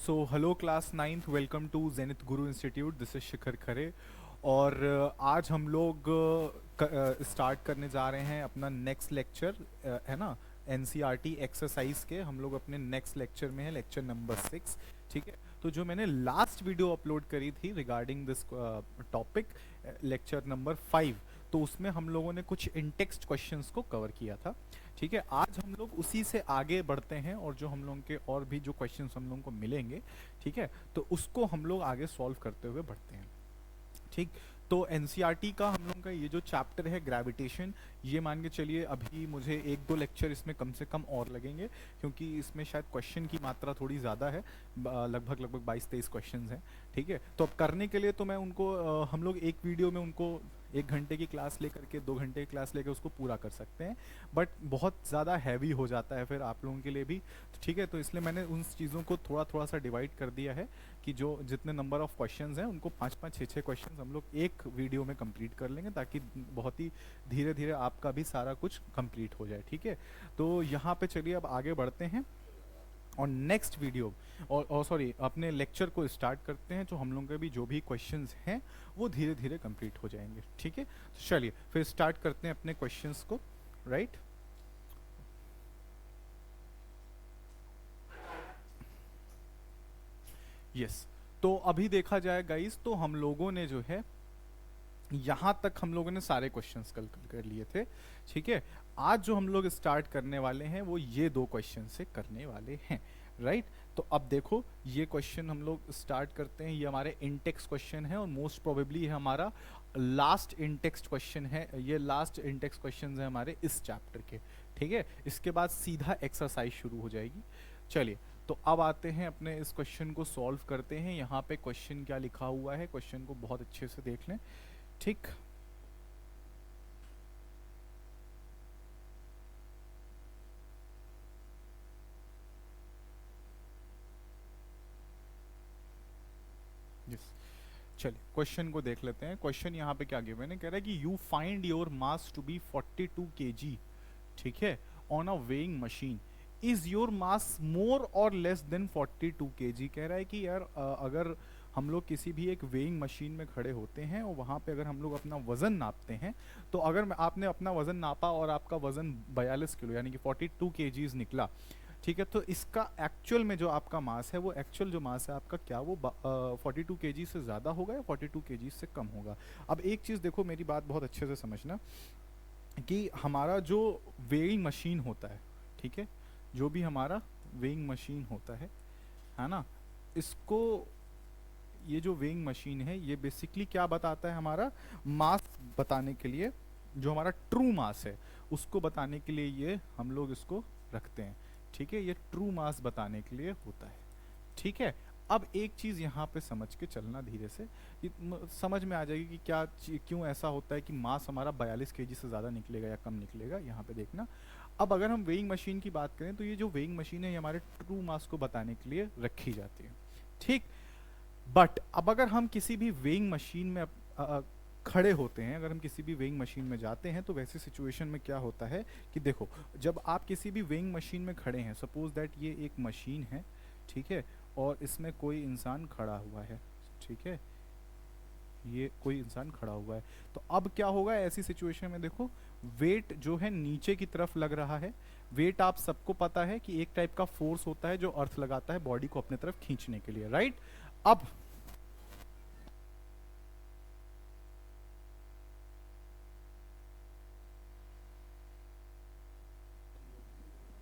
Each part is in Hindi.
So hello class ninth, welcome to Zenith Guru institute. This is Shikhar Khare. और आज हम लोग स्टार्ट करने जा रहे हैं अपना नेक्स्ट लेक्चर, है ना। एनसीईआरटी एक्सरसाइज के हम लोग अपने नेक्स्ट लेक्चर में है, लेक्चर नंबर 6। ठीक है। तो जो मैंने लास्ट वीडियो अपलोड करी थी regarding this topic, lecture number 5, तो उसमें हम लोगों ने कुछ इंटेक्स्ट क्वेश्चंस को कवर किया था। ठीक है। आज हम लोग उसी से आगे बढ़ते हैं और जो हम लोगों के और भी जो क्वेश्चंस हम लोगों को मिलेंगे, ठीक है, तो उसको हम लोग आगे सॉल्व करते हुए बढ़ते हैं। ठीक। तो एनसीईआरटी का हम लोगों का ये जो चैप्टर है ग्रेविटेशन, ये मान के चलिए अभी मुझे एक दो लेक्चर इसमें कम से कम और लगेंगे, क्योंकि इसमें शायद क्वेश्चन की मात्रा थोड़ी ज़्यादा है। लगभग लगभग 22-23 क्वेश्चंस हैं। ठीक है। तो अब करने के लिए तो मैं उनको हम लोग एक वीडियो में उनको 1 घंटे की क्लास लेकर के 2 घंटे की क्लास लेकर उसको पूरा कर सकते हैं, बट बहुत ज़्यादा हैवी हो जाता है फिर आप लोगों के लिए भी। तो ठीक है, तो इसलिए मैंने उन चीज़ों को थोड़ा थोड़ा सा डिवाइड कर दिया है कि जो जितने नंबर ऑफ क्वेश्चंस हैं उनको 5-5 6-6 क्वेश्चंस हम लोग एक वीडियो में कंप्लीट कर लेंगे, ताकि बहुत ही धीरे धीरे आपका भी सारा कुछ कंप्लीट हो जाए। ठीक है। तो यहाँ पे चलिए अब आगे बढ़ते हैं और नेक्स्ट वीडियो और सॉरी अपने लेक्चर को स्टार्ट करते हैं। जो हम लोगों के भी जो भी क्वेश्चंस हैं वो धीरे धीरे कंप्लीट हो जाएंगे। ठीक है। तो चलिए फिर स्टार्ट करते हैं अपने क्वेश्चंस को। राइट। यस। तो अभी देखा जाए गाइस, तो हम लोगों ने जो है यहाँ तक हम लोगों ने सारे क्वेश्चंस कल कर लिए थे। ठीक है। आज जो हम लोग स्टार्ट करने वाले हैं वो ये 2 क्वेश्चन से करने वाले हैं। राइट। तो अब देखो ये क्वेश्चन हम लोग स्टार्ट करते हैं। ये हमारे इंटेक्स क्वेश्चन है और मोस्ट प्रोबेबली हमारा लास्ट इंटेक्स क्वेश्चन है। ये लास्ट इंटेक्स क्वेश्चन है हमारे इस चैप्टर के। ठीक है। इसके बाद सीधा एक्सरसाइज शुरू हो जाएगी। चलिए, तो अब आते हैं अपने इस क्वेश्चन को सॉल्व करते हैं। यहाँ पे क्वेश्चन क्या लिखा हुआ है, क्वेश्चन को बहुत अच्छे से देख लें। ठीक। यस। चलिए क्वेश्चन को देख लेते हैं। क्वेश्चन यहाँ पे क्या गिवन है, कह रहा है कि you find your mass to be 42 kg। ठीक है। On a weighing machine, is your mass more और लेस देन 42 kg। कह रहा है कि यार अगर हम लोग किसी भी एक वेइंग मशीन में खड़े होते हैं और वहाँ पे अगर हम लोग अपना वजन नापते हैं, तो अगर आपने अपना वजन नापा और आपका वजन 42 किलो यानी कि 42 kgs निकला, ठीक है, तो इसका एक्चुअल में जो आपका मास है, वो एक्चुअल जो मास है आपका, क्या वो 42 kg से ज़्यादा होगा या 42 kg से कम होगा। अब एक चीज़ देखो, मेरी बात बहुत अच्छे से समझना कि हमारा जो वेइंग मशीन होता है, ठीक है, जो भी हमारा वेइंग मशीन होता है ना, इसको, ये जो वेइंग मशीन है ये बेसिकली क्या बताता है, हमारा मास बताने के लिए, जो हमारा ट्रू मास है उसको बताने के लिए ये हम लोग इसको रखते हैं। ठीक है। ये ट्रू मास बताने के लिए होता है। ठीक है। अब एक चीज़ यहाँ पे समझ के चलना धीरे से, समझ में आ जाएगी कि क्या क्यों ऐसा होता है कि मास हमारा 42 kg से ज़्यादा निकलेगा या कम निकलेगा। यहाँ पे देखना। अब अगर हम वेइंग मशीन की बात करें, तो ये जो वेइंग मशीन है ये हमारे ट्रू मास को बताने के लिए रखी जाती है। ठीक। बट अब अगर हम किसी भी वेइंग मशीन में खड़े होते हैं, अगर हम किसी भी वेइंग मशीन में जाते हैं, तो वैसी सिचुएशन में क्या होता है कि देखो, जब आप किसी भी वेइंग मशीन में खड़े हैं, सपोज दैट ये एक मशीन है, ठीक है, और इसमें कोई इंसान खड़ा हुआ है। ठीक है। ये कोई इंसान खड़ा हुआ है, तो अब क्या होगा ऐसी सिचुएशन में, देखो वेट जो है नीचे की तरफ लग रहा है। वेट आप सबको पता है कि एक टाइप का फोर्स होता है जो अर्थ लगाता है बॉडी को अपने तरफ खींचने के लिए, राइट। अब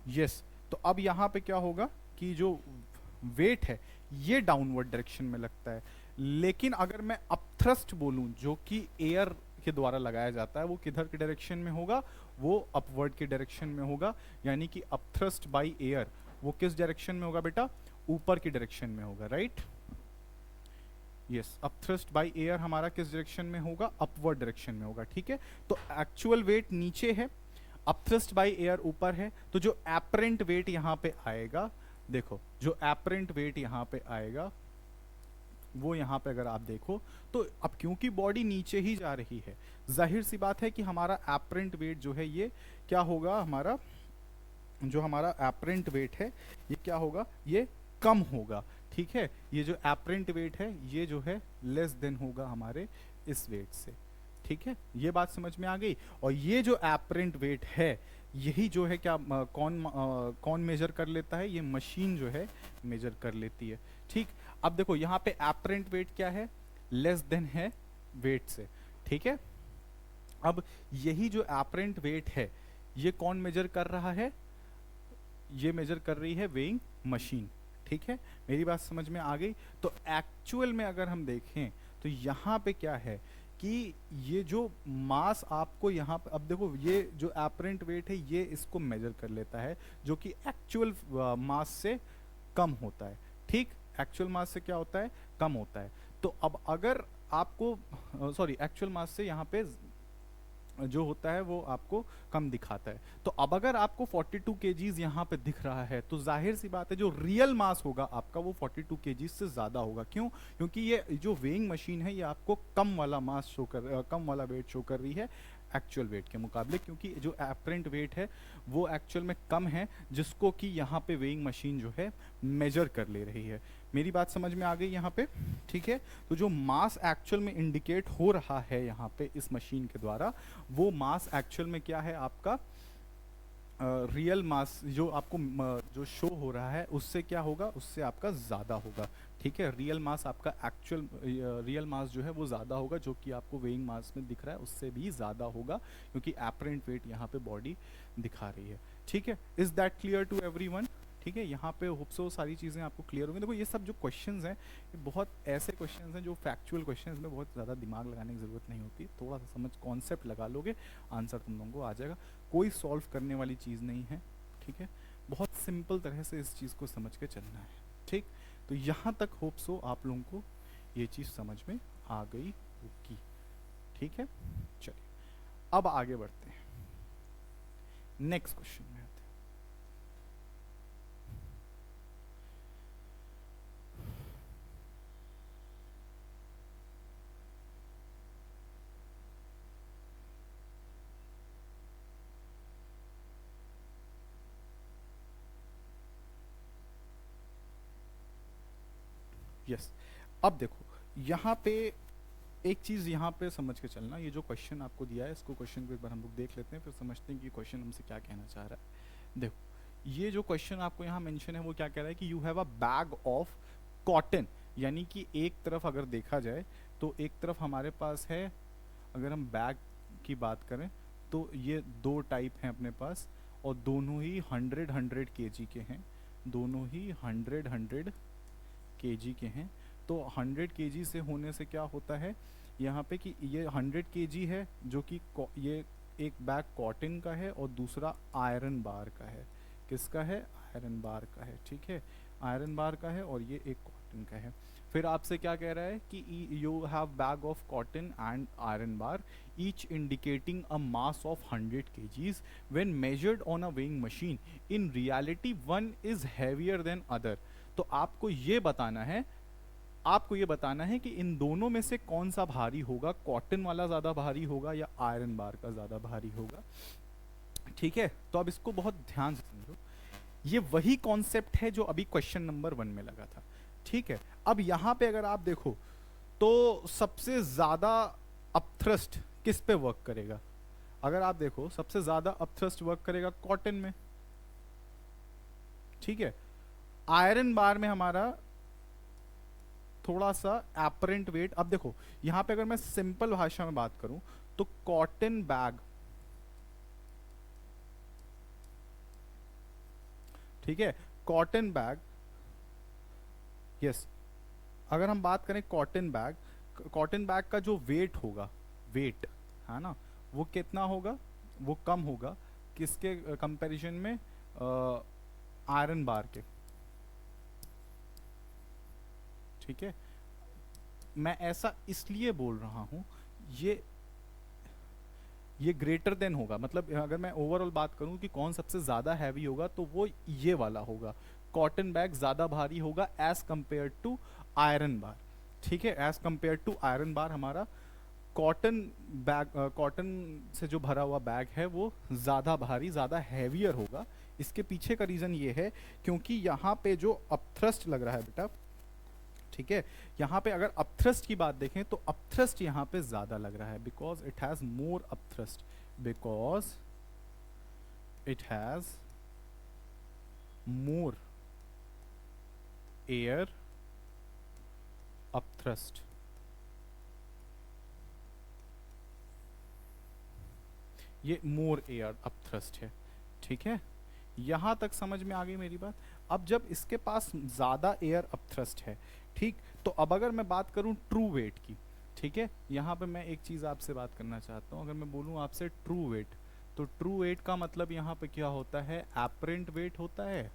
यस, तो अब यहाँ पे क्या होगा कि जो वेट है ये डाउनवर्ड डायरेक्शन में लगता है, लेकिन अगर मैं अपथ्रस्ट बोलूं जो कि एयर के द्वारा लगाया जाता है, वो किधर के डायरेक्शन में होगा, वो अपवर्ड के डायरेक्शन में होगा। यानी कि अपथ्रस्ट बाय एयर वो किस डायरेक्शन में होगा बेटा, ऊपर की डायरेक्शन में होगा, right. Yes, upthrust by air हमारा किस डायरेक्शन में होगा, अपवर्ड डायरेक्शन में होगा। ठीक है। तो एक्चुअल वेट नीचे है, अपथ्रस्ट बाय एयर ऊपर है, तो जो एपरेंट वेट यहाँ पे आएगा, देखो जो एपरेंट वेट यहाँ पे आएगा वो यहाँ पे अगर आप देखो, तो अब क्योंकि बॉडी नीचे ही जा रही है, जाहिर सी बात है कि हमारा एपरेंट वेट जो है ये क्या होगा, हमारा जो हमारा एपरेंट वेट है ये क्या होगा, ये कम होगा, ठीक है। ये जो एपरेंट वेट है ये जो है लेस देन होगा हमारे इस वेट से, ठीक है। ये बात समझ में आ गई। और ये जो एपरेंट वेट है यही जो है क्या कौन मेजर कर लेता है, ये मशीन जो है मेजर कर लेती है, ठीक। अब देखो यहाँ पे एपरेंट वेट क्या है, लेस देन है वेट से, ठीक है। अब यही जो एपरेंट वेट है ये कौन मेजर कर रहा है, ये मेजर कर रही है वेइंग मशीन, ठीक है। मेरी बात समझ में आ गई। तो एक्चुअल में अगर हम देखें तो यहाँ पे क्या है कि ये जो मास आपको यहाँ पे, अब देखो ये जो एपरेंट वेट है ये इसको मेजर कर लेता है जो कि एक्चुअल मास से कम होता है, ठीक। एक्चुअल मास से क्या होता है, कम होता है। तो अब अगर आपको सॉरी एक्चुअल मास से यहाँ पे जो होता है वो आपको कम दिखाता है। तो अब अगर आपको 42 केजीज यहाँ पे दिख रहा है तो जाहिर सी बात है जो रियल मास होगा आपका वो 42 केजीज से ज़्यादा होगा। क्यों? क्योंकि ये जो वेइंग मशीन है ये आपको कम वाला मास शो कर कम वाला वेट शो कर रही है एक्चुअल वेट के मुकाबले, क्योंकि जो एपरेंट वेट है वो एक्चुअल में कम है जिसको कि यहाँ पे वेइंग मशीन जो है मेजर कर ले रही है। मेरी बात समझ में आ गई यहाँ पे, ठीक है। तो जो मास एक्चुअल में इंडिकेट हो रहा है यहाँ पे इस मशीन के द्वारा वो मास एक्चुअल में क्या है आपका रियल मास जो आपको जो शो हो रहा है उससे क्या होगा, उससे आपका ज़्यादा होगा, ठीक है। रियल मास आपका एक्चुअल रियल मास जो है वो ज़्यादा होगा जो कि आपको वेइंग मास में दिख रहा है उससे भी ज़्यादा होगा क्योंकि एपरेंट वेट यहाँ पे बॉडी दिखा रही है, ठीक है। Is that clear to everyone? ठीक है, यहाँ पे होप सो सारी चीज़ें आपको क्लियर होंगी। देखो ये सब जो क्वेश्चंस हैं ये बहुत ऐसे क्वेश्चंस हैं जो फैक्चुअल क्वेश्चंस में बहुत ज़्यादा दिमाग लगाने की ज़रूरत नहीं होती, थोड़ा सा समझ कॉन्सेप्ट लगा लोगे आंसर तुम लोगों को आ जाएगा। कोई सॉल्व करने वाली चीज़ नहीं है, ठीक है। बहुत सिंपल तरह से इस चीज़ को समझ के चलना है, ठीक। तो यहाँ तक होप सो आप लोगों को ये चीज़ समझ में आ गई होगी, ठीक है। चलिए अब आगे बढ़ते हैं, नेक्स्ट क्वेश्चन में आते हैं। यस, अब देखो यहाँ पे एक चीज़ यहाँ पे समझ के चलना, ये जो क्वेश्चन आपको दिया है इसको क्वेश्चन को एक बार हम लोग देख लेते हैं फिर समझते हैं कि क्वेश्चन हमसे क्या कहना चाह रहा है। देखो ये जो क्वेश्चन आपको यहाँ मेंशन है वो क्या कह रहा है कि you have a bag of cotton, यानी कि एक तरफ अगर देखा जाए तो एक तरफ हमारे पास है, अगर हम बैग की बात करें तो ये दो टाइप हैं अपने पास और दोनों ही 100 केजी के हैं, दोनों ही 100 केजी के हैं। तो 100 केजी से होने से क्या होता है यहाँ पे कि ये 100 केजी है जो कि ये एक बैग कॉटन का है और दूसरा आयरन बार का है। किसका है? आयरन बार का है, ठीक है। आयरन बार का है और ये एक कॉटन का है। फिर आपसे क्या कह रहा है कि you have bag of cotton and iron bar each indicating a mass of 100 kgs when measured on a weighing machine, in reality one is heavier than other. तो आपको ये बताना है, आपको ये बताना है कि इन दोनों में से कौन सा भारी होगा, कॉटन वाला ज़्यादा भारी होगा या आयरन बार का ज़्यादा भारी होगा, ठीक है। तो अब इसको बहुत ध्यान से समझो, ये वही कॉन्सेप्ट है जो अभी क्वेश्चन नंबर 1 में लगा था, ठीक है। अब यहाँ पे अगर आप देखो तो सबसे ज़्यादा अपथ्रस्ट किस पे वर्क करेगा? अगर आप देखो सबसे ज़्यादा अपथ्रस्ट वर्क करेगा कॉटन में, ठीक है। आयरन बार में हमारा थोड़ा सा एपरेंट वेट, अब देखो यहां पे अगर मैं सिंपल भाषा में बात करूं तो कॉटन बैग, ठीक है, कॉटन बैग, यस, अगर हम बात करें कॉटन बैग का जो वेट होगा, वेट है ना, वो कितना होगा, वो कम होगा किसके कंपैरिजन में? आयरन बार के, ठीक है। मैं ऐसा इसलिए बोल रहा हूं, ये ग्रेटर देन होगा, मतलब अगर मैं ओवरऑल बात करूं कि कौन सबसे ज्यादा हैवी होगा तो वो ये वाला होगा, कॉटन बैग ज्यादा भारी होगा as compare to iron bar, ठीक है। As compare to iron bar हमारा कॉटन बैग, कॉटन से जो भरा हुआ बैग है वो ज्यादा भारी, ज्यादा हैवियर होगा इसके पीछे का रीज़न ये है क्योंकि यहाँ पे जो अपथ्रस्ट लग रहा है बेटा, ठीक है, यहाँ पे अगर अपथ्रस्ट की बात देखें तो अपथ्रस्ट यहाँ पे ज़्यादा लग रहा है, because it has more upthrust, because it has more air upthrust. ये मोर एयर अपथ्रस्ट है, ठीक है, यहां तक समझ में आ गई मेरी बात। अब जब इसके पास ज्यादा एयर अपथ्रस्ट है, ठीक, तो अब अगर मैं बात करूं ट्रू वेट की, ठीक है, यहां पे मैं एक चीज आपसे बात करना चाहता हूं, अगर मैं बोलूं आपसे ट्रू वेट, तो ट्रू वेट का मतलब यहां पे क्या होता है, एपरेंट वेट होता है,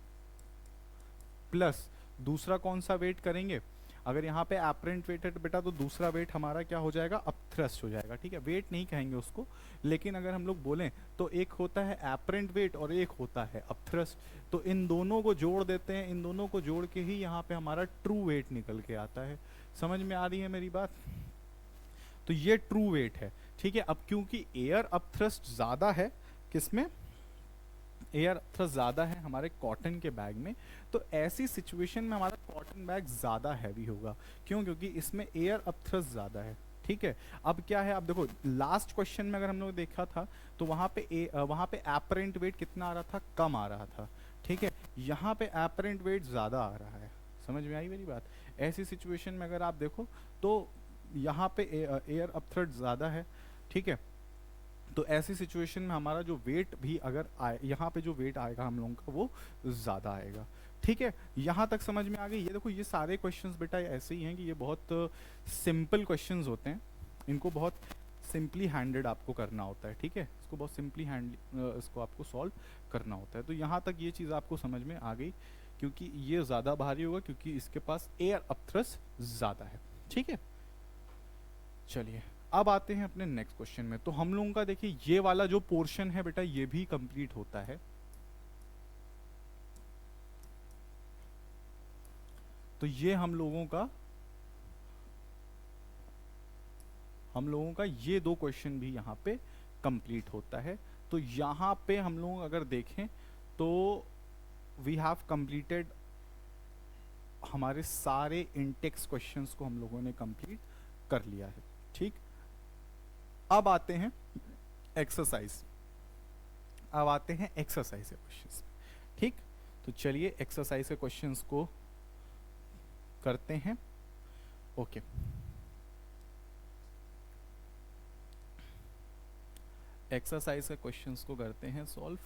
प्लस दूसरा कौन सा वेट करेंगे, अगर यहाँ पे एपरेंट वेट है बेटा तो दूसरा वेट हमारा क्या हो जाएगा, अपथ्रस्ट हो जाएगा, ठीक है, वेट नहीं कहेंगे उसको, लेकिन अगर हम लोग बोलें तो एक होता है एपरेंट वेट और एक होता है अपथ्रस्ट, तो इन दोनों को जोड़ देते हैं, इन दोनों को जोड़ के ही यहाँ पे हमारा ट्रू वेट निकल के आता है। समझ में आ रही है मेरी बात? तो ये ट्रू वेट है, ठीक है। अब क्योंकि एयर अपथ्रस्ट ज्यादा है, किसमें, एयर थ्रस्ट ज़्यादा है हमारे कॉटन के बैग में, तो ऐसी सिचुएशन में हमारा कॉटन बैग ज़्यादा हैवी होगा, क्यों, क्योंकि इसमें एयर अपथ्रस्ट ज़्यादा है, ठीक है। अब क्या है, अब देखो लास्ट क्वेश्चन में अगर हम लोग देखा था तो वहाँ पे एपरेंट वेट कितना आ रहा था, कम आ रहा था, ठीक है, यहाँ पे एपरेंट वेट ज़्यादा आ रहा है। समझ में आई मेरी बात? ऐसी सिचुएशन में अगर आप देखो तो यहाँ पे एयर अपथ्रस्ट ज़्यादा है, ठीक है, तो ऐसी सिचुएशन में हमारा जो वेट भी अगर आए, यहाँ पे जो वेट आएगा हम लोगों का वो ज़्यादा आएगा, ठीक है। यहाँ तक समझ में आ गई? ये देखो ये सारे क्वेश्चंस बेटा ऐसे ही हैं कि ये बहुत सिंपल क्वेश्चंस होते हैं, इनको बहुत सिंपली हैंडेड आपको करना होता है, ठीक है, इसको बहुत सिंपली इसको आपको सॉल्व करना होता है। तो यहाँ तक ये चीज़ आपको समझ में आ गई, क्योंकि ये ज़्यादा भारी होगा क्योंकि इसके पास एयर अपथ्रस्ट ज़्यादा है, ठीक है। चलिए अब आते हैं अपने नेक्स्ट क्वेश्चन में। तो हम लोगों का देखिए ये वाला जो पोर्शन है बेटा ये भी कंप्लीट होता है। तो ये हम लोगों का ये दो क्वेश्चन भी यहाँ पे कंप्लीट होता है। तो यहाँ पे हम लोग अगर देखें तो वी हैव कंप्लीटेड हमारे सारे इंटेक्स क्वेश्चंस को हम लोगों ने कंप्लीट कर लिया है, ठीक। अब आते हैं एक्सरसाइज, अब आते हैं एक्सरसाइज के क्वेश्चंस, ठीक। तो चलिए एक्सरसाइज के क्वेश्चंस को करते हैं, ओके। एक्सरसाइज के क्वेश्चंस को करते हैं सॉल्व,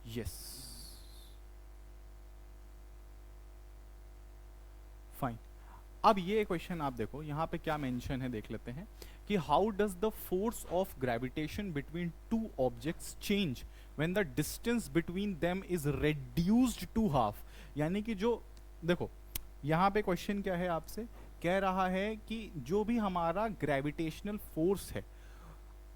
यस, फाइन। अब ये क्वेश्चन आप देखो यहाँ पे क्या मेंशन है, देख लेते हैं कि how does the force of gravitation between two objects change when the distance between them is reduced to half. यानी कि जो देखो यहाँ पे क्वेश्चन क्या है, आपसे कह रहा है कि जो भी हमारा ग्रेविटेशनल फोर्स है,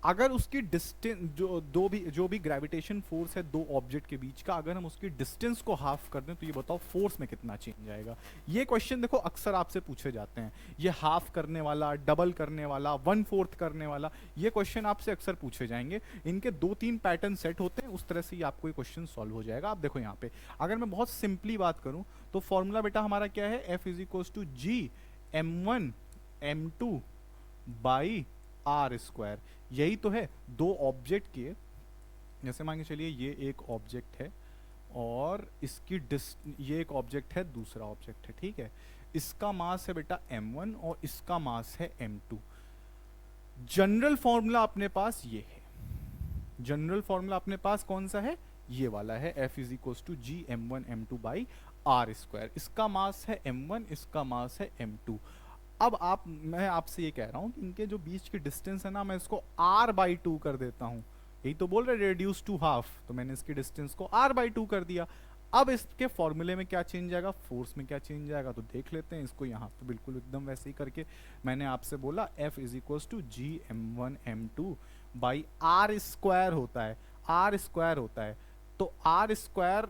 अगर उसकी डिस्टेंस जो भी ग्रेविटेशन फोर्स है दो ऑब्जेक्ट के बीच का, अगर हम उसकी डिस्टेंस को हाफ कर दें तो ये बताओ फोर्स में कितना चेंज आएगा। ये क्वेश्चन देखो अक्सर आपसे पूछे जाते हैं, ये हाफ करने वाला, डबल करने वाला, 1/4 करने वाला, ये क्वेश्चन आपसे अक्सर पूछे जाएंगे। इनके 2-3 पैटर्न सेट होते हैं, उस तरह से ही आपको ये क्वेश्चन सॉल्व हो जाएगा। आप देखो यहाँ पे अगर मैं बहुत सिंपली बात करूं तो फॉर्मूला बेटा हमारा क्या है, F = G m1 m2 by r square. यही तो है दो ऑब्जेक्ट के, जैसे मान के चलिए ये एक ऑब्जेक्ट है और इसकी ये एक ऑब्जेक्ट है, दूसरा ऑब्जेक्ट है, ठीक है, इसका मास है बेटा m1 और इसका मास है m2। जनरल फॉर्मूला अपने पास ये है, जनरल फॉर्मूला अपने पास कौन सा है, ये वाला है, F = G m1 m2 by r square. इसका मास है m1, इसका मास है m2। अब मैं आपसे ये कह रहा हूं कि इनके जो बीच की डिस्टेंस है ना, मैं इसको r/2 कर देता हूं। यही तो बोल रहे रेड्यूस टू हाफ, तो मैंने इसकी डिस्टेंस को r/2 कर दिया। अब इसके फॉर्मूले में क्या चेंज आएगा, फोर्स में क्या चेंज आएगा, तो देख लेते हैं इसको। यहाँ पे बिल्कुल एकदम वैसे ही करके मैंने आपसे बोला F = G m1 m2 by r square होता है, आर स्क्वायर होता है, तो आर स्क्वायर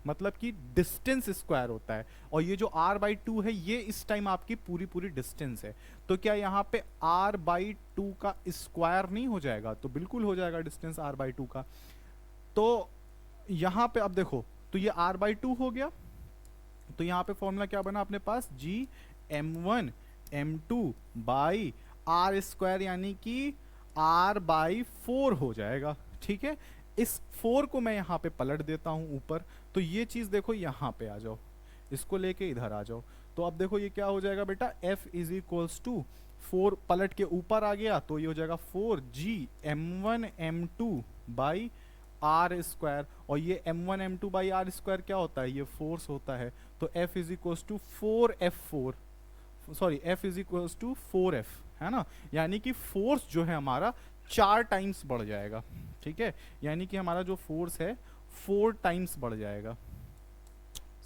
मतलब कि डिस्टेंस स्क्वायर होता है, और ये जो r/2 है ये इस टाइम आपकी पूरी पूरी डिस्टेंस है। तो क्या यहाँ पे r/2 का स्क्वायर नहीं हो जाएगा? तो बिल्कुल हो जाएगा, डिस्टेंस r/2 का। तो यहाँ पे अब देखो, तो ये r/2 हो गया, तो यहाँ पे फॉर्मूला क्या बना अपने पास, Gm1m2 बाई आर स्क्वायर, यानी कि r/4 हो जाएगा। ठीक है, इस 4 को मैं यहाँ पे पलट देता हूँ ऊपर, तो ये चीज देखो यहाँ पे आ जाओ, इसको लेके इधर आ जाओ। तो अब देखो ये क्या हो जाएगा बेटा, F इज इक्वल्स टू 4 पलट के ऊपर आ गया, तो ये हो जाएगा 4Gm1m2 बाई आर स्क्वायर, और ये m1m2 बाई आर स्क्वायर क्या होता है, ये फोर्स होता है। तो F is equals to 4F4, sorry F is equals to 4F, है ना, यानी कि फोर्स जो है हमारा 4 टाइम्स बढ़ जाएगा। ठीक है, यानी कि हमारा जो फोर्स है 4 टाइम्स बढ़ जाएगा।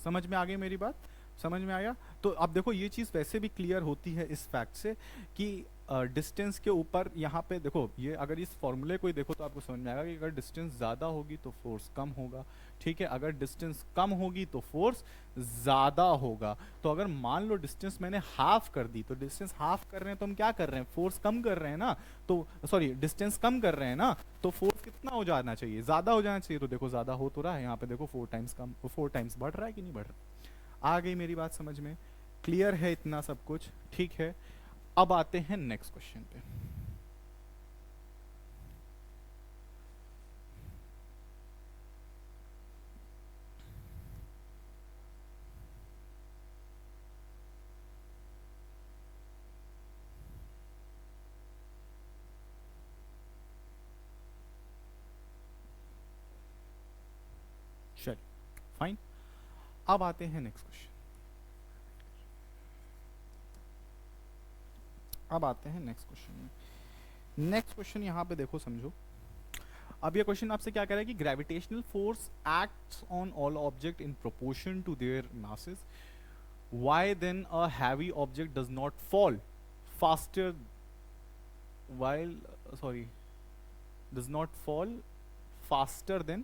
समझ में आ गई मेरी बात? समझ में आया? तो अब देखो ये चीज़ वैसे भी क्लियर होती है इस फैक्ट से कि डिस्टेंस के ऊपर यहाँ पे देखो, ये अगर इस फॉर्मूले को ही देखो तो आपको समझ में आएगा कि अगर डिस्टेंस ज़्यादा होगी तो फोर्स कम होगा। ठीक है, अगर डिस्टेंस कम होगी तो फोर्स ज़्यादा होगा। तो अगर मान लो डिस्टेंस मैंने हाफ कर दी, तो डिस्टेंस हाफ कर रहे हैं तो हम क्या कर रहे हैं, फोर्स कम कर रहे हैं ना, तो सॉरी डिस्टेंस कम कर रहे हैं ना, तो फोर्स कितना हो जाना चाहिए, ज़्यादा हो जाना चाहिए। तो देखो ज़्यादा हो तो रहा है, यहाँ पे देखो 4 टाइम्स कम, 4 टाइम्स बढ़ रहा है कि नहीं बढ़ रहा। आ गई मेरी बात समझ में? क्लियर है इतना सब कुछ? ठीक है, अब आते हैं नेक्स्ट क्वेश्चन पे। चलिए फाइन, अब आते हैं नेक्स्ट क्वेश्चन। अब आते हैं नेक्स्ट क्वेश्चन में। नेक्स्ट क्वेश्चन यहाँ पे देखो, समझो। अब ये क्वेश्चन आपसे क्या कह रहा है कि gravitational force acts on all object in proportion to their masses, why then a heavy object does not fall faster while sorry does not fall faster than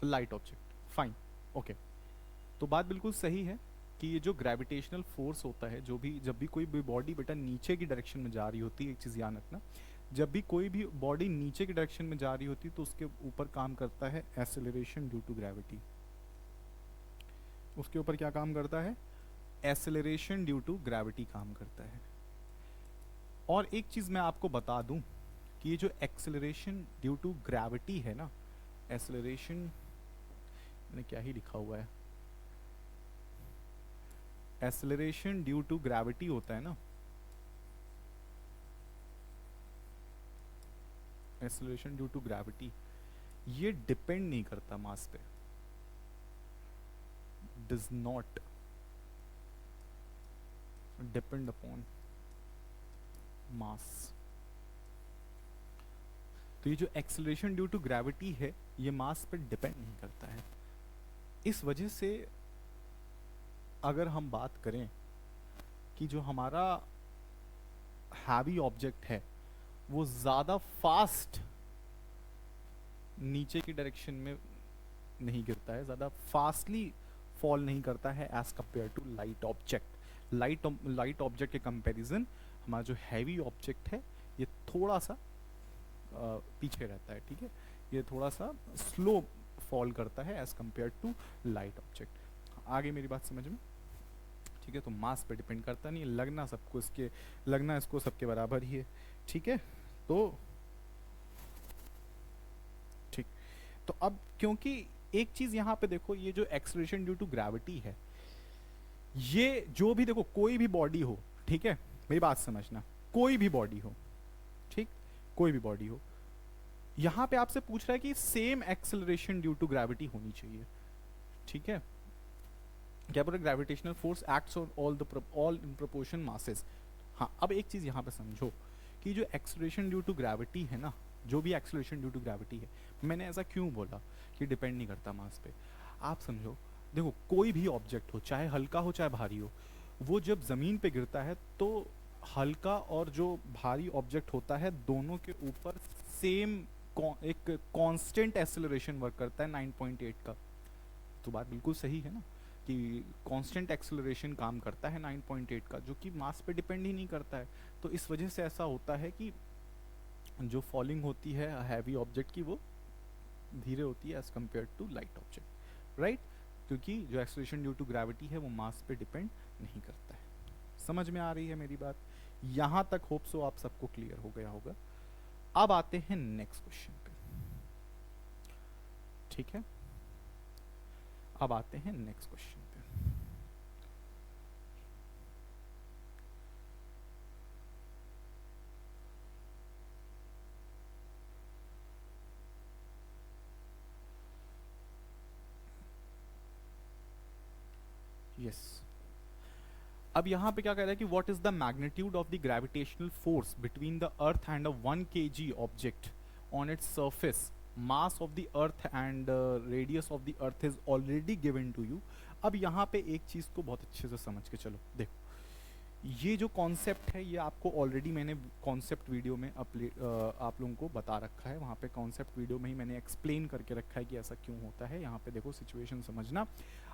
the light object. Fine, okay. तो बात बिल्कुल सही है कि ये जो ग्रेविटेशनल फोर्स होता है, जो भी जब भी कोई भी बॉडी बेटा नीचे की डायरेक्शन में जा रही होती है, एक चीज़ याद रखना, जब भी कोई भी बॉडी नीचे की डायरेक्शन में जा रही होती है तो उसके ऊपर काम करता है एक्सेलरेशन ड्यू टू ग्रेविटी। उसके ऊपर क्या काम करता है, एक्सेलरेशन ड्यू टू ग्रेविटी काम करता है। और एक चीज़ मैं आपको बता दूं कि ये जो एक्सेलरेशन ड्यू टू ग्रेविटी है ना, एक्सेलरेशन मैंने क्या ही लिखा हुआ है, एक्सेलरेशन ड्यू टू ग्रेविटी होता है ना, एक्सेलरेशन ड्यू टू ग्रेविटी, ये डिपेंड नहीं करता मास पे, does not depend upon mass. तो ये जो एक्सेलरेशन ड्यू टू ग्रेविटी है ये मास पे डिपेंड नहीं करता है। इस वजह से अगर हम बात करें कि जो हमारा हैवी ऑब्जेक्ट है वो ज़्यादा फास्ट नीचे की डायरेक्शन में नहीं गिरता है, ज़्यादा फास्टली फॉल नहीं करता है as compare to light object. Light object के कंपैरिजन हमारा जो हैवी ऑब्जेक्ट है ये थोड़ा सा पीछे रहता है। ठीक है, ये थोड़ा सा स्लो फॉल करता है as compare to light object. आगे मेरी बात समझ में? ठीक है, तो मास पे डिपेंड करता नहीं है, लगना इसको सबके बराबर ही है। ठीक है, तो ठीक, तो अब क्योंकि एक चीज यहाँ पे देखो, ये जो एक्सेलरेशन ड्यू टू ग्रेविटी है, ये जो भी देखो कोई भी बॉडी हो, ठीक है मेरी बात समझना, कोई भी बॉडी हो, ठीक, कोई भी बॉडी हो, यहाँ पे आपसे पूछ रहा है कि same acceleration due to gravity होनी चाहिए। ठीक है, क्या बोल रहे, gravitational force acts on all in proportion masses. हाँ, अब एक चीज यहाँ पे समझो कि जो एक्सेलरेशन ड्यू टू ग्रेविटी है ना, जो भी एक्सेलरेशन ड्यू टू ग्रेविटी है, मैंने ऐसा क्यों बोला कि डिपेंड नहीं करता मास पे, आप समझो। देखो कोई भी ऑब्जेक्ट हो, चाहे हल्का हो चाहे भारी हो, वो जब जमीन पे गिरता है तो हल्का और जो भारी ऑब्जेक्ट होता है दोनों के ऊपर सेम एक कांस्टेंट एक्सेलरेशन वर्क करता है 9.8 का। तो बात बिल्कुल सही है ना कि कांस्टेंट एक्सेलरेशन काम करता है 9.8 का, जो कि मास पे डिपेंड ही नहीं करता है। तो इस वजह से ऐसा होता है कि जो फॉलिंग होती है हैवी ऑब्जेक्ट की, वो धीरे होती है as compare to light object, right? क्योंकि जो एक्सेलरेशन ड्यू टू ग्रेविटी है वो मास पे डिपेंड नहीं करता है। समझ में आ रही है मेरी बात? यहां तक होप सो आप सबको क्लियर हो गया होगा। अब आते हैं नेक्स्ट क्वेश्चन पे, ठीक है? अब आते हैं नेक्स्ट क्वेश्चन पे। यस, अब यहाँ पे क्या कह रहा है कि what is the magnitude of the gravitational force between the earth and a 1 kg object on its surface, mass of the earth and radius of the earth is already given to you. अब यहाँ पे एक चीज को बहुत अच्छे से समझ के चलो। देखो, ये जो कॉन्सेप्ट है ये आपको ऑलरेडी मैंने कॉन्सेप्ट वीडियो में आप लोगों को बता रखा है। वहाँ पे कॉन्सेप्ट वीडियो में ही मैंने एक्सप्लेन करके रखा है कि ऐसा क्यों होता है। यहाँ पे देखो सिचुएशन समझना।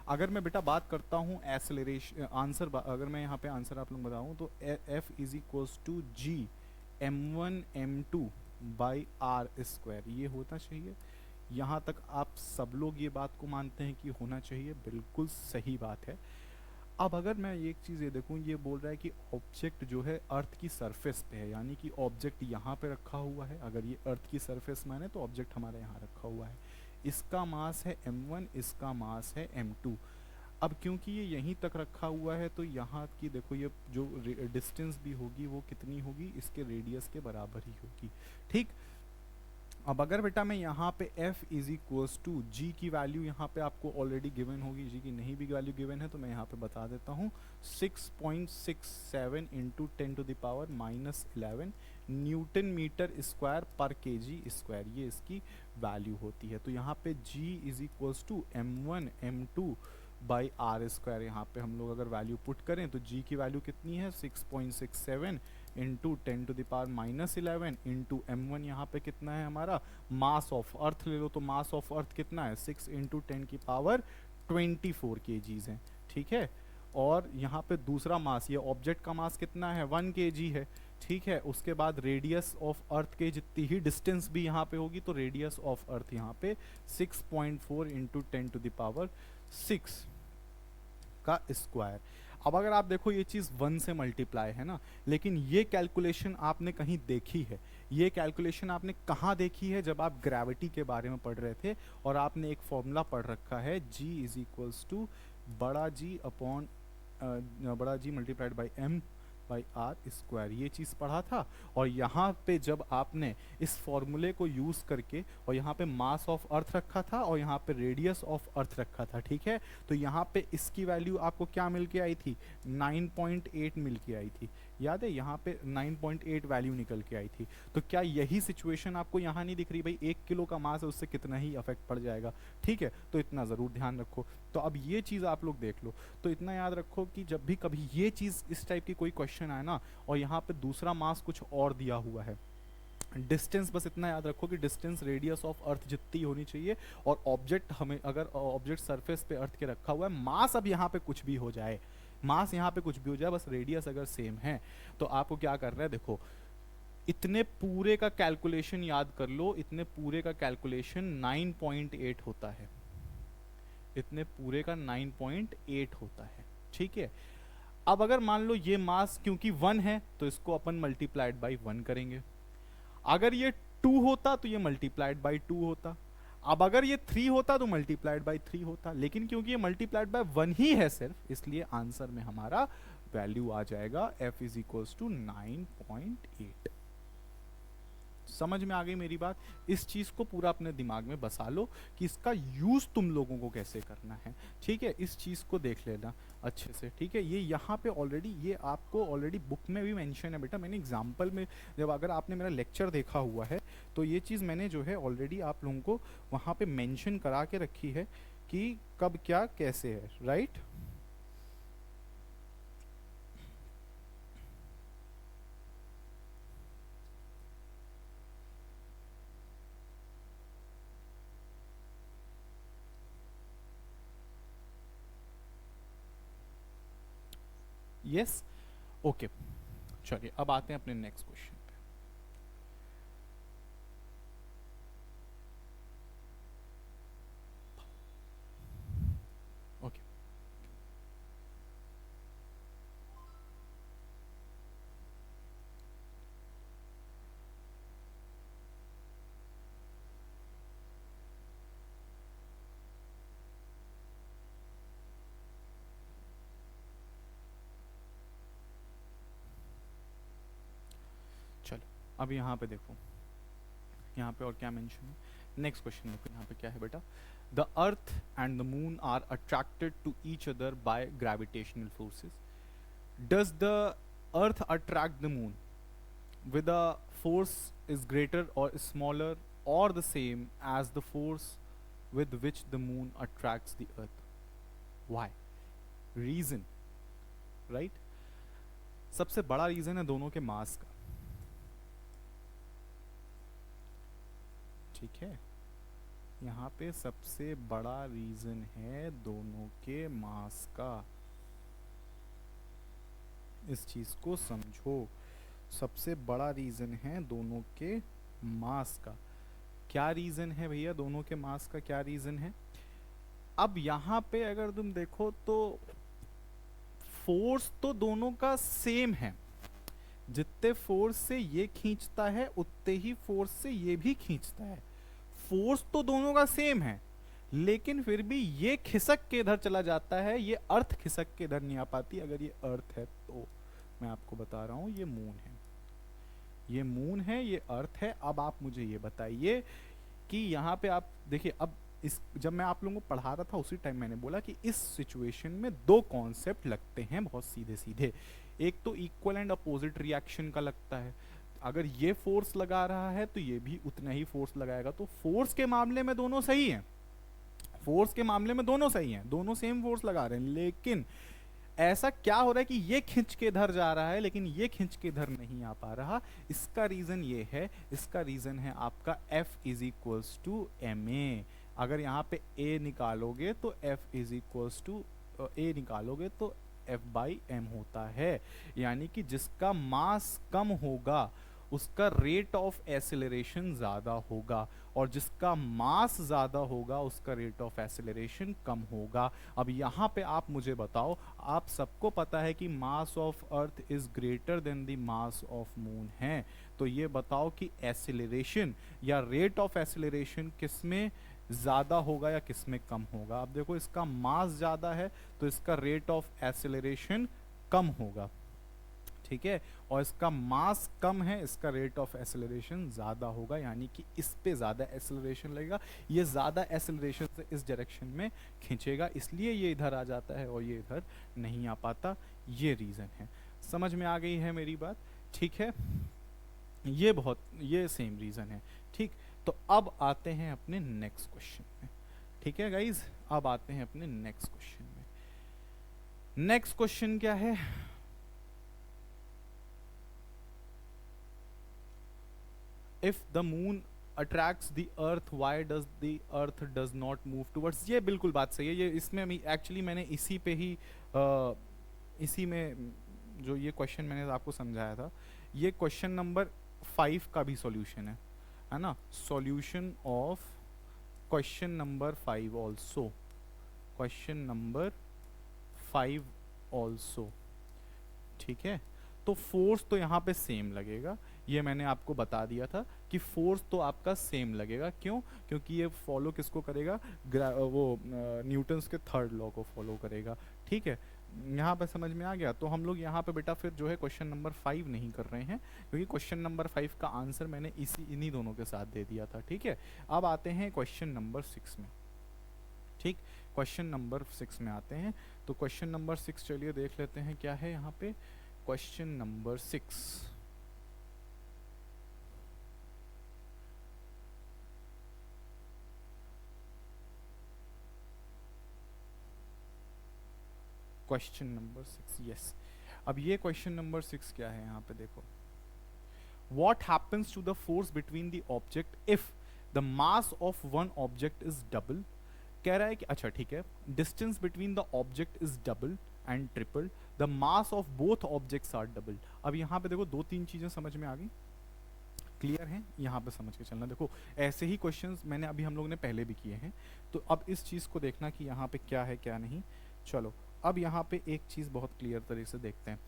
अगर मैं बेटा बात करता हूँ एक्सेलरेशन आंसर, अगर मैं यहाँ पे आंसर आप लोग बताऊँ तो F is equals to G m1 m2 by r square, ये होना चाहिए। यहाँ तक आप सब लोग ये बात को मानते हैं कि होना चाहिए, बिल्कुल सही बात है। अब अगर मैं एक चीज़ ये देखूँ, ये बोल रहा है कि ऑब्जेक्ट जो है अर्थ की सरफेस पे है, यानी कि ऑब्जेक्ट यहाँ पे रखा हुआ है। अगर ये अर्थ की सरफेस माने तो ऑब्जेक्ट हमारा यहाँ रखा हुआ है। इसका मास है m1, इसका मास है m2। अब क्योंकि ये यहीं तक रखा हुआ है तो यहाँ की देखो ये जो डिस्टेंस भी होगी वो कितनी होगी, इसके रेडियस के बराबर ही होगी, ठीक? अब अगर बेटा मैं यहाँ पे f इज इक्वल्स टू जी की वैल्यू यहाँ पे आपको ऑलरेडी गिवन होगी, जी की नहीं भी वैल्यू गिवन है तो मैं यहाँ पे बता देता हूँ 6.67 into 10 to the power -11 newton metre square पर केजी स्क्वायर, ये इसकी वैल्यू होती है। तो यहाँ पे g is equals to m1 m2 by r square, यहाँ पे हम लोग अगर वैल्यू पुट करें तो g की वैल्यू कितनी है 6.67 into 10 to the power -11 into m1 यहाँ पे कितना है हमारा मास ऑफ अर्थ ले लो, तो मास ऑफ अर्थ कितना है 6 इंटू 10 की पावर 24 kgs है, ठीक है? और यहाँ पे दूसरा मास, ये ऑब्जेक्ट का मास कितना है 1 kg है, ठीक है? उसके बाद रेडियस ऑफ अर्थ के जितनी ही डिस्टेंस भी यहाँ पे होगी तो रेडियस ऑफ अर्थ यहाँ पे 6.4 इंटू 10 टू द पावर 6 का स्क्वायर। अब अगर आप देखो ये चीज़ 1 से मल्टीप्लाई है ना, लेकिन ये कैलकुलेशन आपने कहीं देखी है, ये कैलकुलेशन आपने कहाँ देखी है? जब आप ग्रेविटी के बारे में पढ़ रहे थे और आपने एक फॉर्मूला पढ़ रखा है G इज इक्वल्स टू बड़ा G अपॉन बड़ा G multiplied by M by r square, ये चीज़ पढ़ा था। और यहाँ पे जब आपने इस फॉर्मूले को यूज़ करके और यहाँ पे मास ऑफ अर्थ रखा था और यहाँ पे रेडियस ऑफ अर्थ रखा था, ठीक है? तो यहाँ पे इसकी वैल्यू आपको क्या मिल के आई थी 9.8 मिल के आई थी, याद है? यहाँ पे 9.8 वैल्यू निकल के आई थी। तो क्या यही सिचुएशन आपको यहाँ नहीं दिख रही? भाई 1 किलो का मास है, उससे कितना ही अफेक्ट पड़ जाएगा, ठीक है? तो इतना ज़रूर ध्यान रखो। तो अब ये चीज़ आप लोग देख लो, तो इतना याद रखो कि जब भी कभी ये चीज़ इस टाइप की कोई क्वेश्चन आए ना और यहाँ पे दूसरा मास कुछ और दिया हुआ है, डिस्टेंस बस इतना याद रखो कि डिस्टेंस रेडियस ऑफ अर्थ जितनी होनी चाहिए, और ऑब्जेक्ट हमें अगर ऑब्जेक्ट सरफेस पे अर्थ के रखा हुआ है, मास अब यहाँ पे कुछ भी हो जाए, मास यहाँ पे कुछ भी हो जाए, बस रेडियस अगर सेम है तो आपको क्या करना है, देखो इतने पूरे का कैलकुलेशन याद कर लो, इतने पूरे का कैलकुलेशन 9.8 होता है, इतने पूरे का 9.8 होता है, ठीक है? अब अगर मान लो ये मास क्योंकि 1 है तो इसको अपन मल्टीप्लाइड बाई 1 करेंगे, अगर ये 2 होता तो ये मल्टीप्लाइड बाई 2 होता, अब अगर ये 3 होता तो मल्टीप्लाइड बाई 3 होता, लेकिन क्योंकि ये मल्टीप्लाइड बाय 1 ही है सिर्फ, इसलिए आंसर में हमारा वैल्यू आ जाएगा F इज इक्वल्स टू 9.8। समझ में आ गई मेरी बात? इस चीज को पूरा अपने दिमाग में बसा लो कि इसका यूज तुम लोगों को कैसे करना है, ठीक है? इस चीज को देख लेना अच्छे से, ठीक है? ये यहाँ पे ऑलरेडी, ये आपको ऑलरेडी बुक में भी मेंशन है बेटा, मैंने एग्जांपल में, जब अगर आपने मेरा लेक्चर देखा हुआ है तो ये चीज़ मैंने जो है ऑलरेडी आप लोगों को वहाँ पे मेंशन करा के रखी है कि कब क्या कैसे है, राइट? Yes, okay. चलिए अब आते हैं अपने नेक्स्ट क्वेश्चन पे। ओके, चलो अब यहाँ पे देखो, यहाँ पे और क्या मेंशन है, नेक्स्ट क्वेश्चन देखो यहाँ पे क्या है बेटा। The earth and the moon are attracted to each other by gravitational forces. Does the earth attract the moon with a force is greater or smaller or the same as the force with which the moon attracts the earth? Why? Reason, right? सबसे बड़ा रीजन है दोनों के मास का, ठीक है, यहाँ पे सबसे बड़ा रीजन है दोनों के मास का, इस चीज को समझो, सबसे बड़ा रीजन है दोनों के मास का। क्या रीजन है भैया दोनों के मास का, क्या रीजन है? अब यहाँ पे अगर तुम देखो तो फोर्स तो दोनों का सेम है, जितने फोर्स से ये खींचता है उतने ही फोर्स से ये भी खींचता है, फोर्स तो दोनों का सेम है, लेकिन फिर भी ये खिसक के इधर चला जाता है, ये अर्थ खिसक के इधर नहीं आ पाती। अगर ये अर्थ है तो मैं आपको बता रहा हूं ये मून है, ये मून है, ये अर्थ है। अब आप मुझे ये बताइए कि यहाँ पे आप देखिए, अब इस जब मैं आप लोगों को पढ़ा रहा था उसी टाइम मैंने बोला कि इस सिचुएशन में दो कॉन्सेप्ट लगते हैं बहुत सीधे सीधे। एक तो इक्वल एंड अपोजिट रिएक्शन का लगता है, अगर ये फोर्स लगा रहा है तो ये भी उतना ही फोर्स लगाएगा, तो फोर्स के मामले में दोनों सही हैं, फोर्स के मामले में दोनों सही हैं, दोनों सेम फोर्स लगा रहे हैं, लेकिन ऐसा क्या हो रहा है कि ये खिंच के इधर जा रहा है लेकिन ये खिंच के इधर नहीं आ पा रहा। इसका रीजन ये है, इसका रीजन है आपका F is equals to m a. अगर यहाँ पे A निकालोगे तो F is equals to A निकालोगे तो F बाई एम होता है, यानी कि जिसका मास कम होगा उसका रेट ऑफ एसिलरेशन ज़्यादा होगा, और जिसका मास ज़्यादा होगा उसका रेट ऑफ एसिलरेशन कम होगा। अब यहाँ पे आप मुझे बताओ, आप सबको पता है कि mass of earth is greater than the mass of moon है, तो ये बताओ कि एसिलरेशन या रेट ऑफ एसिलरेशन किस में ज़्यादा होगा या किस में कम होगा। अब देखो इसका मास ज़्यादा है तो इसका रेट ऑफ एसिलरेशन कम होगा, ठीक है, और इसका मास कम है, इसका रेट ऑफ एसिलरेशन ज़्यादा होगा, यानी कि इस पे ज़्यादा एसिलरेशन लगेगा, ये ज़्यादा एसिलरेशन से इस डायरेक्शन में खींचेगा, इसलिए ये इधर आ जाता है और ये इधर नहीं आ पाता, ये रीज़न है। समझ में आ गई है मेरी बात? ठीक है, ये सेम रीज़न है। ठीक, तो अब आते हैं अपने नेक्स्ट क्वेश्चन में। ठीक है गाइज, अब आते हैं अपने नेक्स्ट क्वेश्चन में। नेक्स्ट क्वेश्चन क्या है? If the moon attracts the earth, why does the earth does not move towards? ये बिल्कुल बात सही है, ये इसमें एक्चुअली मैंने इसी पे ही इसी में जो ये क्वेश्चन मैंने आपको समझाया था, ये क्वेश्चन नंबर 5 का भी सॉल्यूशन है ना, solution of question number 5 also, question number 5 also. ठीक है, तो फोर्स तो यहाँ पे सेम लगेगा, ये मैंने आपको बता दिया था कि फोर्स तो आपका सेम लगेगा। क्यों? क्योंकि ये फॉलो किसको करेगा, वो न्यूटन्स के थर्ड लॉ को फॉलो करेगा। ठीक है, यहाँ पे समझ में आ गया? तो हम लोग यहाँ पे बेटा फिर जो है क्वेश्चन नंबर 5 नहीं कर रहे हैं, क्योंकि क्वेश्चन नंबर 5 का आंसर मैंने इन्हीं दोनों के साथ दे दिया था। ठीक है, अब आते हैं क्वेश्चन नंबर 6 में। ठीक, क्वेश्चन नंबर 6 में आते हैं, तो क्वेश्चन नंबर 6 चलिए देख लेते हैं क्या है यहाँ पे। Question number 6, question number 6, yes. अब ये क्वेश्चन नंबर 6 क्या है यहाँ पे देखो, what happens to the force between the object if the mass of one object is double. कह रहा है कि अच्छा ठीक है, distance between the object is double and triple, the mass of both objects are double. अब यहाँ पे देखो दो तीन चीजें समझ में आ गई, क्लियर है, यहाँ पे समझ के चलना। देखो ऐसे ही क्वेश्चंस मैंने अभी हम लोग ने पहले भी किए हैं, तो अब इस चीज़ को देखना कि यहाँ पे क्या है क्या नहीं। चलो अब यहाँ पे एक चीज़ बहुत क्लियर तरीके से देखते हैं।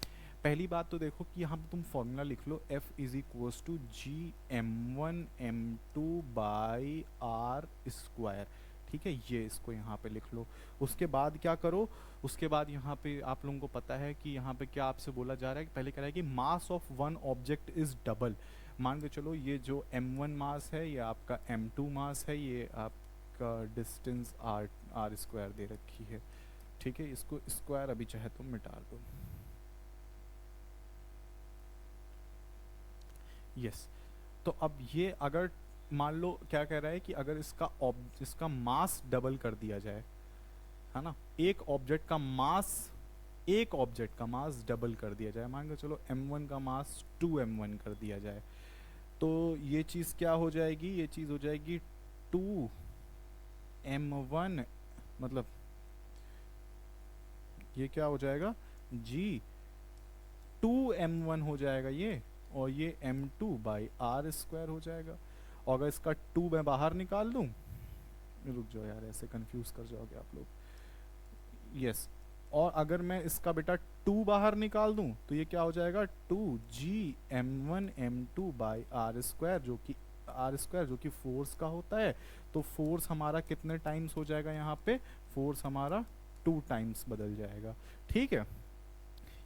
पहली बात तो देखो कि यहाँ पे तुम फॉर्मूला लिख लो, F is equals to G m1 m2 by r square, ठीक है, ये इसको यहाँ पे लिख लो। उसके बाद क्या करो, उसके बाद यहाँ पे आप लोगों को पता है कि यहाँ पे क्या आपसे बोला जा रहा है कि पहले कह रहा है कि मास of one object is double. मान के चलो ये जो m1 मास है, ये आपका m2 मास है, ये आपका डिस्टेंस आर स्क्वायर दे रखी है, ठीक है, इसको स्क्वायर अभी चाहे तो मिटा दो। यस, तो अब ये अगर मान लो क्या कह रहा है कि अगर इसका मास डबल कर दिया जाए, है ना, एक ऑब्जेक्ट का मास डबल कर दिया जाए, मान के चलो m1 का मास 2m1 कर दिया जाए, तो ये चीज़ क्या हो जाएगी, ये चीज़ हो जाएगी 2m1, मतलब ये क्या हो जाएगा जी 2m1 हो जाएगा ये, और ये m2 बाई आर स्क्वायर हो जाएगा। और अगर इसका 2 मैं बाहर निकाल दूं, रुक जाओ यार ऐसे कंफ्यूज कर जाओगे आप लोग, यस, और अगर मैं इसका बेटा 2 बाहर निकाल दूं तो ये क्या हो जाएगा 2g m1 m2 by r square, जो कि फोर्स का होता है। तो फोर्स हमारा कितने टाइम्स हो जाएगा यहाँ पे, फोर्स हमारा 2 टाइम्स बदल जाएगा, ठीक है,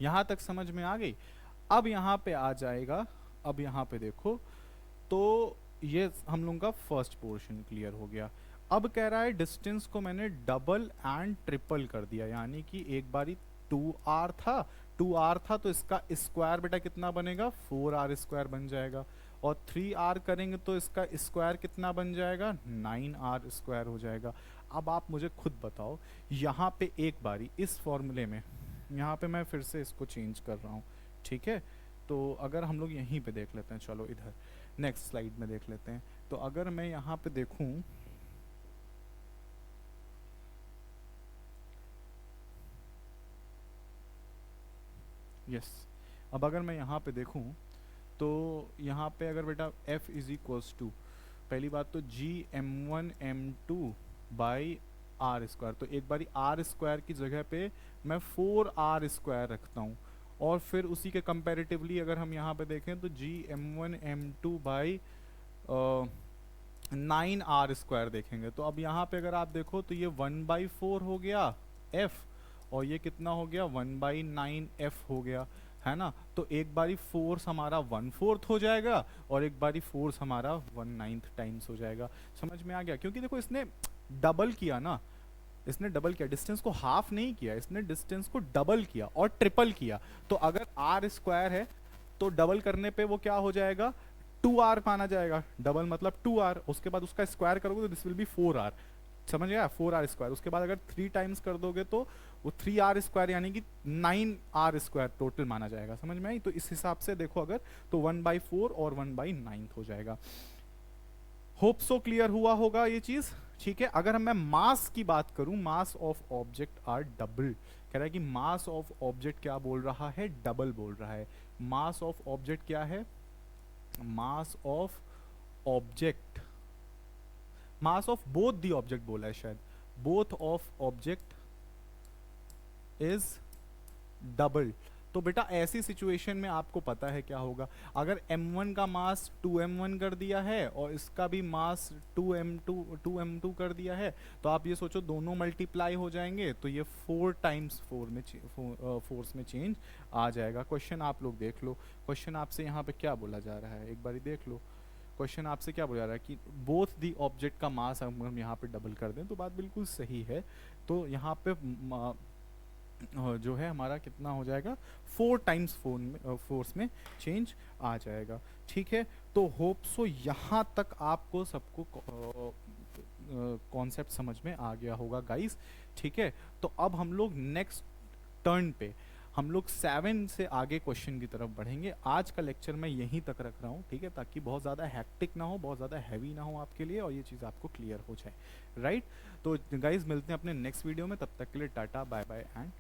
यहाँ तक समझ में आ गई। अब यहाँ पे आ जाएगा, अब यहाँ पे देखो, तो ये हम लोगों का फर्स्ट पोर्शन क्लियर हो गया। अब कह रहा है डिस्टेंस को मैंने डबल एंड ट्रिपल कर दिया, यानी कि एक बारी 2r था तो इसका स्क्वायर बेटा कितना बनेगा 4r स्क्वायर बन जाएगा, और 3r करेंगे तो इसका स्क्वायर कितना बन जाएगा 9r स्क्वायर हो जाएगा। अब आप मुझे खुद बताओ, यहाँ पे एक बारी इस फॉर्मूले में, यहाँ पे मैं फिर से इसको चेंज कर रहा हूँ, ठीक है, तो अगर हम लोग यहीं पे देख लेते हैं, चलो इधर नेक्स्ट स्लाइड में देख लेते हैं, तो अगर मैं यहाँ पे देखूं, यस, अब अगर मैं यहाँ पे देखूं तो यहाँ पे अगर बेटा f इज इक्वल्स टू, पहली बात तो g m1 m2 by r square, तो एक बारी आर स्क्वायर की जगह पे मैं 4r स्क्वायर रखता हूँ, और फिर उसी के कंपैरेटिवली अगर हम यहाँ पे देखें तो g m1 m2 by 9r square देखेंगे, तो अब यहाँ पे अगर आप देखो तो ये 1/4 हो गया f, और ये कितना हो गया 1/9f हो गया, है ना, तो एक बारी फोर्स हमारा 1/4 हो जाएगा, और एक बारी फोर्स हमारा 1/9 टाइम्स हो जाएगा। समझ में आ गया, क्योंकि देखो इसने डबल किया ना, इसने डबल किया, डिस्टेंस को हाफ नहीं किया, इसने डिस्टेंस को डबल किया और ट्रिपल किया। तो अगर आर स्क्वायर है तो डबल करने पे वो क्या हो जाएगा 2r माना जाएगा, डबल मतलब 2r, उसके बाद उसका स्क्वायर करोगे तो दिस विल बी 4r, समझ गया, 4r स्क्वायर, उसके बाद अगर 3 टाइम्स कर दोगे तो वो 3r स्क्वायर यानी कि 9r स्क्वायर टोटल माना जाएगा। समझ में आई, तो इस हिसाब से देखो अगर तो 1/4 और 1/9 हो जाएगा। होप सो क्लियर हुआ होगा ये चीज, ठीक है। अगर मैं मास की बात करूं, mass of object are double, कह रहा है कि मास ऑफ ऑब्जेक्ट क्या बोल रहा है, डबल बोल रहा है। मास ऑफ ऑब्जेक्ट क्या है, मास of object, mass of both the object बोला है शायद, both of object is double. तो बेटा ऐसी सिचुएशन में आपको पता है क्या होगा, अगर m1 का मास 2m1 कर दिया है और इसका भी मास 2m2 कर दिया है, तो आप ये सोचो दोनों मल्टीप्लाई हो जाएंगे, तो ये 4 टाइम्स फोर्स में चेंज आ जाएगा। क्वेश्चन आप लोग देख लो, क्वेश्चन आपसे यहाँ पे क्या बोला जा रहा है, एक बारी देख लो, क्वेश्चन आपसे क्या बोला जा रहा है कि बोथ दी ऑब्जेक्ट का मास हम यहाँ पे डबल कर दें, तो बात बिल्कुल सही है। तो यहाँ पे जो है हमारा कितना हो जाएगा 4 टाइम्स फोर्स में चेंज आ जाएगा, ठीक है। तो होप सो यहाँ तक आपको सबको कॉन्सेप्ट समझ में आ गया होगा गाइस, ठीक है। तो अब हम लोग नेक्स्ट टर्न पे हम लोग 7 से आगे क्वेश्चन की तरफ बढ़ेंगे। आज का लेक्चर मैं यहीं तक रख रहा हूँ, ठीक है, ताकि बहुत ज़्यादा हैक्टिक ना हो, बहुत ज़्यादा हैवी ना हो आपके लिए, और ये चीज़ आपको क्लियर हो जाए, राइट। तो गाइज मिलते हैं अपने नेक्स्ट वीडियो में, तब तक के लिए टाटा बाय बाय एंड